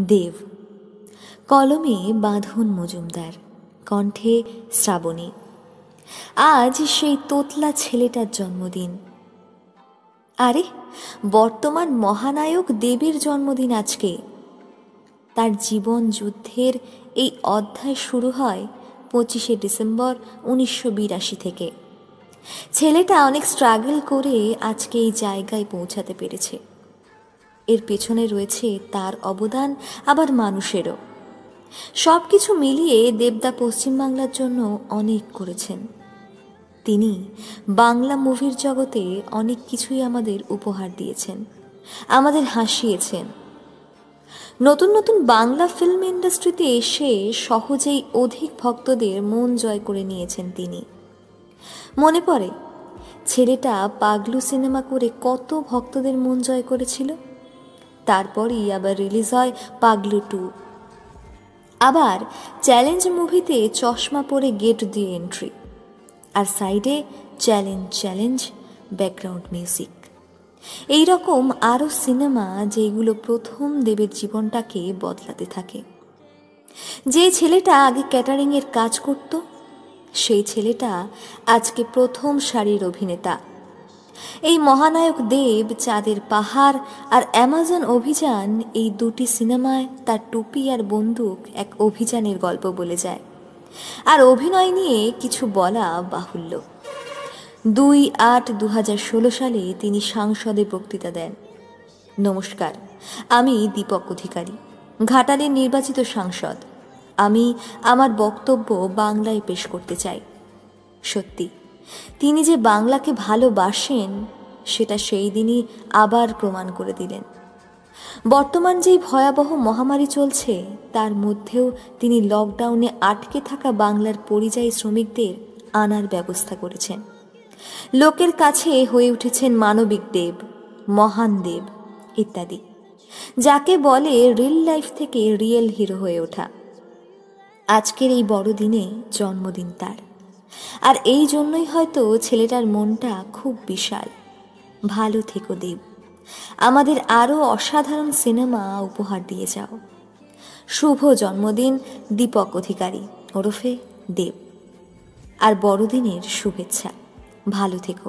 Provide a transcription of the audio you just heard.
দেব। কলমে বাঁধন মজুমদার, কণ্ঠে শ্রাবণী। আজ সেই তোতলা ছেলেটার জন্মদিন। আরে, বর্তমান মহানায়ক দেবের জন্মদিন আজকে। তার জীবন যুদ্ধের এই অধ্যায় শুরু হয় 25শে ডিসেম্বর 1982 থেকে। ছেলেটা অনেক স্ট্রাগল করে আজকে এই জায়গায় পৌঁছাতে পেরেছে। এর পেছনে রয়েছে তার অবদান, আবার মানুষেরও। সব কিছু মিলিয়ে দেবদা পশ্চিমবাংলার জন্য অনেক করেছেন। তিনি বাংলা মুভির জগতে অনেক কিছুই আমাদের উপহার দিয়েছেন, আমাদের হাসিয়েছেন। নতুন নতুন বাংলা ফিল্ম ইন্ডাস্ট্রিতে এসে সহজেই অধিক ভক্তদের মন জয় করে নিয়েছেন তিনি। মনে পড়ে ছেলেটা পাগলু সিনেমা করে কত ভক্তদের মন জয় করেছিল। তারপরই আবার রিলিজ হয় পাগলু 2। আবার চ্যালেঞ্জ মুভিতে চশমা পরে গেট দিয়ে এন্ট্রি, আর সাইডে চ্যালেঞ্জ চ্যালেঞ্জ ব্যাকগ্রাউন্ড মিউজিক। এইরকম আরও সিনেমা যেগুলো প্রথম দেবের জীবনটাকে বদলাতে থাকে। যে ছেলেটা আগে ক্যাটারিংয়ের কাজ করত, সেই ছেলেটা আজকে প্রথম সারির অভিনেতা। এই মহানায়ক দেব চাঁদের পাহাড় আর অ্যামাজন অভিযান, এই দুটি সিনেমায় তার টুপি আর বন্দুক এক অভিযানের গল্প বলে যায়। আর অভিনয় নিয়ে কিছু বলা বাহুল্য। 2/8/2016 সালে তিনি সংসদে বক্তৃতা দেন। নমস্কার, আমি দীপক অধিকারী, ঘাটালের নির্বাচিত সাংসদ। আমি আমার বক্তব্য বাংলায় পেশ করতে চাই। সত্যি তিনি যে বাংলাকে ভালোবাসেন, সেটা সেই দিনই আবার প্রমাণ করে দিলেন। বর্তমান যেই ভয়াবহ মহামারী চলছে, তার মধ্যেও তিনি লকডাউনে আটকে থাকা বাংলার পরিযায়ী শ্রমিকদের আনার ব্যবস্থা করেছেন। লোকের কাছে হয়ে উঠেছেন মানবিক দেব, মহান দেব ইত্যাদি, যাকে বলে রিল লাইফ থেকে রিয়েল হিরো হয়ে ওঠা। আজকের এই বড়দিনে জন্মদিন তার, আর এই জন্যই হয়তো ছেলেটার মনটা খুব বিশাল। ভালো থেকো দেব, আমাদের আরও অসাধারণ সিনেমা উপহার দিয়ে যাও। শুভ জন্মদিন দীপক অধিকারী ওরফে দেব, আর বড়দিনের শুভেচ্ছা। ভালো থেকো।